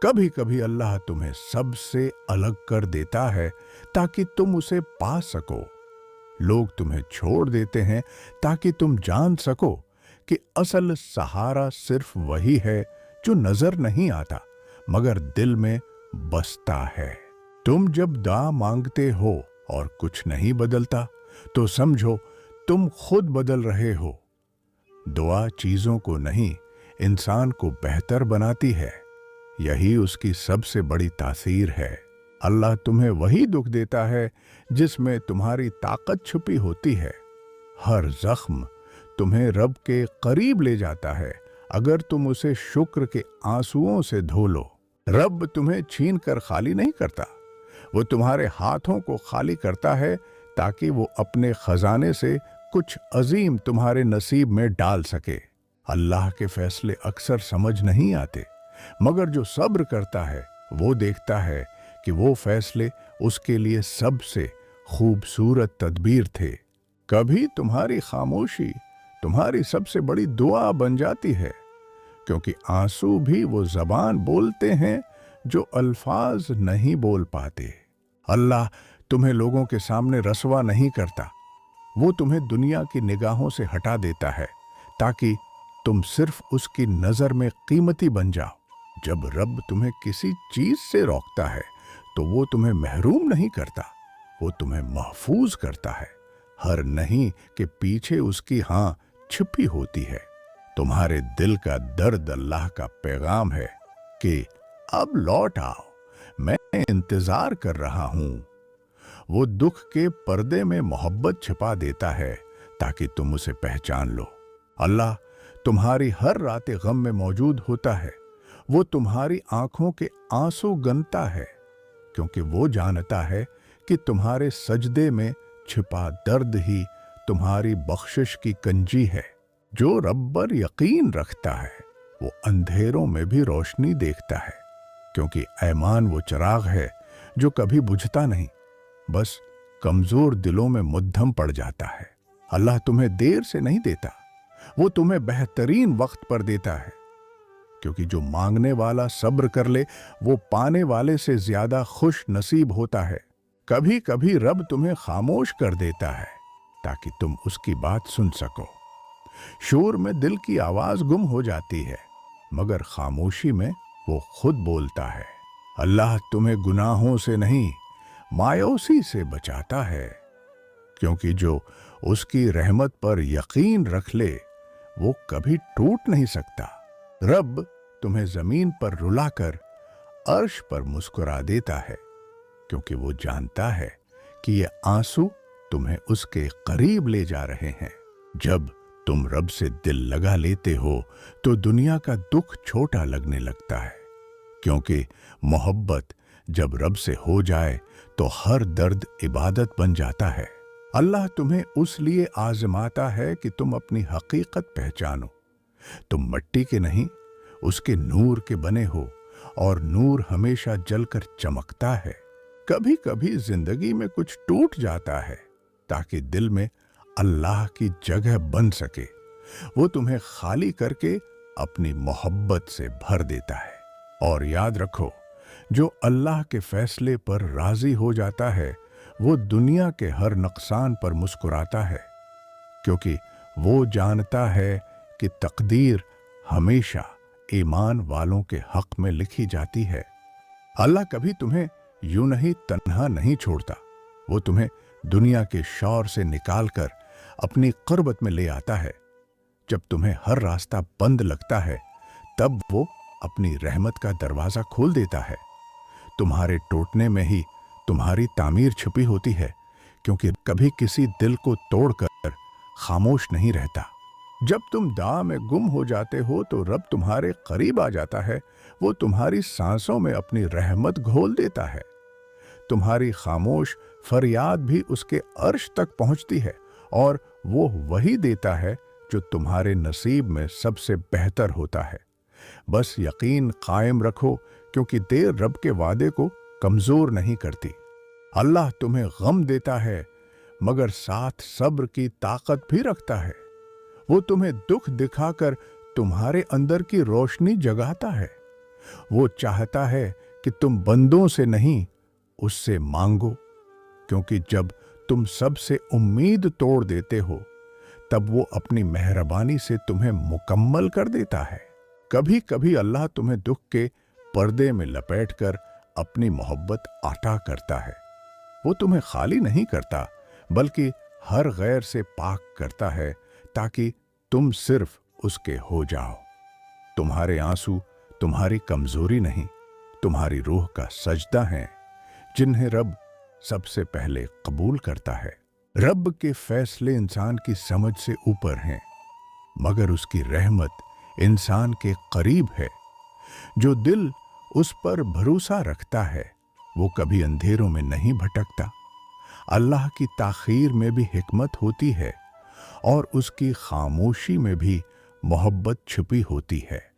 कभी कभी अल्लाह तुम्हें सबसे अलग कर देता है ताकि तुम उसे पा सको। लोग तुम्हें छोड़ देते हैं ताकि तुम जान सको कि असल सहारा सिर्फ वही है जो नजर नहीं आता मगर दिल में बसता है। तुम जब दुआ मांगते हो और कुछ नहीं बदलता तो समझो तुम खुद बदल रहे हो। दुआ चीजों को नहीं, इंसान को बेहतर बनाती है। यही उसकी सबसे बड़ी तासीर है। अल्लाह तुम्हें वही दुख देता है जिसमें तुम्हारी ताकत छुपी होती है। हर जख्म तुम्हें रब के करीब ले जाता है अगर तुम उसे शुक्र के आंसुओं से धो लो। रब तुम्हें छीन कर खाली नहीं करता, वो तुम्हारे हाथों को खाली करता है ताकि वो अपने खजाने से कुछ अजीम तुम्हारे नसीब में डाल सके। अल्लाह के फैसले अक्सर समझ नहीं आते, मगर जो सब्र करता है वो देखता है कि वो फैसले उसके लिए सबसे खूबसूरत तदबीर थे। कभी तुम्हारी खामोशी तुम्हारी सबसे बड़ी दुआ बन जाती है, क्योंकि आंसू भी वो जबान बोलते हैं जो अल्फाज नहीं बोल पाते। अल्लाह तुम्हें लोगों के सामने रसवा नहीं करता, वो तुम्हें दुनिया की निगाहों से हटा देता है ताकि तुम सिर्फ उसकी नजर में कीमती बन जाओ। जब रब तुम्हें किसी चीज से रोकता है तो वो तुम्हें महरूम नहीं करता, वो तुम्हें महफूज करता है। हर नहीं के पीछे उसकी हाँ छिपी होती है। तुम्हारे दिल का दर्द अल्लाह का पैगाम है कि अब लौट आओ, मैं इंतजार कर रहा हूं। वो दुख के पर्दे में मोहब्बत छिपा देता है ताकि तुम उसे पहचान लो। अल्लाह तुम्हारी हर रात गम में मौजूद होता है। वो तुम्हारी आंखों के आंसू गनता है, क्योंकि वो जानता है कि तुम्हारे सजदे में छिपा दर्द ही तुम्हारी बख्शिश की कंजी है। जो रब पर यकीन रखता है वो अंधेरों में भी रोशनी देखता है, क्योंकि ईमान वो चिराग है जो कभी बुझता नहीं, बस कमजोर दिलों में मुद्दम पड़ जाता है। अल्लाह तुम्हें देर से नहीं देता, वो तुम्हें बेहतरीन वक्त पर देता है, क्योंकि जो मांगने वाला सब्र कर ले वो पाने वाले से ज्यादा खुश नसीब होता है। कभी कभी रब तुम्हें खामोश कर देता है ताकि तुम उसकी बात सुन सको। शोर में दिल की आवाज गुम हो जाती है, मगर खामोशी में वो खुद बोलता है। अल्लाह तुम्हें गुनाहों से नहीं, मायूसी से बचाता है, क्योंकि जो उसकी रहमत पर यकीन रख ले वो कभी टूट नहीं सकता। रब तुम्हें जमीन पर रुलाकर अर्श पर मुस्कुरा देता है, क्योंकि वो जानता है कि ये आंसू तुम्हें उसके करीब ले जा रहे हैं। जब तुम रब से दिल लगा लेते हो तो दुनिया का दुख छोटा लगने लगता है, क्योंकि मोहब्बत जब रब से हो जाए तो हर दर्द इबादत बन जाता है। अल्लाह तुम्हें उस लिए आजमाता है कि तुम अपनी हकीकत पहचानो। तुम मिट्टी के नहीं, उसके नूर के बने हो, और नूर हमेशा जलकर चमकता है। कभी कभी जिंदगी में कुछ टूट जाता है ताकि दिल में अल्लाह की जगह बन सके। वो तुम्हें खाली करके अपनी मोहब्बत से भर देता है। और याद रखो, जो अल्लाह के फैसले पर राजी हो जाता है वो दुनिया के हर नुकसान पर मुस्कुराता है, क्योंकि वो जानता है कि तकदीर हमेशा ईमान वालों के हक में लिखी जाती है। अल्लाह कभी तुम्हें यूं नहीं तन्हा नहीं छोड़ता, वो तुम्हें दुनिया के शौर से निकालकर अपनी क़ुर्बत में ले आता है। जब तुम्हें हर रास्ता बंद लगता है तब वो अपनी रहमत का दरवाजा खोल देता है। तुम्हारे टूटने में ही तुम्हारी तामीर छुपी होती है, क्योंकि कभी किसी दिल को तोड़कर खामोश नहीं रहता। जब तुम दाह में गुम हो जाते हो तो रब तुम्हारे करीब आ जाता है। वो तुम्हारी सांसों में अपनी रहमत घोल देता है। तुम्हारी खामोश फरियाद भी उसके अर्श तक पहुंचती है, और वो वही देता है जो तुम्हारे नसीब में सबसे बेहतर होता है। बस यकीन कायम रखो, क्योंकि देर रब के वादे को कमजोर नहीं करती। अल्लाह तुम्हें गम देता है, मगर साथ सब्र की ताकत भी रखता है। वो तुम्हें दुख दिखाकर तुम्हारे अंदर की रोशनी जगाता है। وہ चाहता है कि तुम बंदों से नहीं, उससे मांगो, क्योंकि जब तुम सबसे उम्मीद तोड़ देते हो, तब वो अपनी मेहरबानी से तुम्हें मुकम्मल कर देता है। कभी कभी अल्लाह तुम्हें दुख के पर्दे में लपेटकर अपनी मोहब्बत अता करता है। वो तुम्हें खाली नहीं करता, बल्कि हर गैर से पाक करता है, ताकि तुम सिर्फ उसके हो जाओ। तुम्हारे आंसू तुम्हारी कमजोरी नहीं, तुम्हारी रूह का सजदा है, जिन्हें रब सबसे पहले कबूल करता है। रब के फैसले इंसान की समझ से ऊपर हैं, मगर उसकी रहमत इंसान के करीब है। जो दिल उस पर भरोसा रखता है, वो कभी अंधेरों में नहीं भटकता। अल्लाह की ताखीर में भी हिकमत होती है, और उसकी खामोशी में भी मोहब्बत छुपी होती है।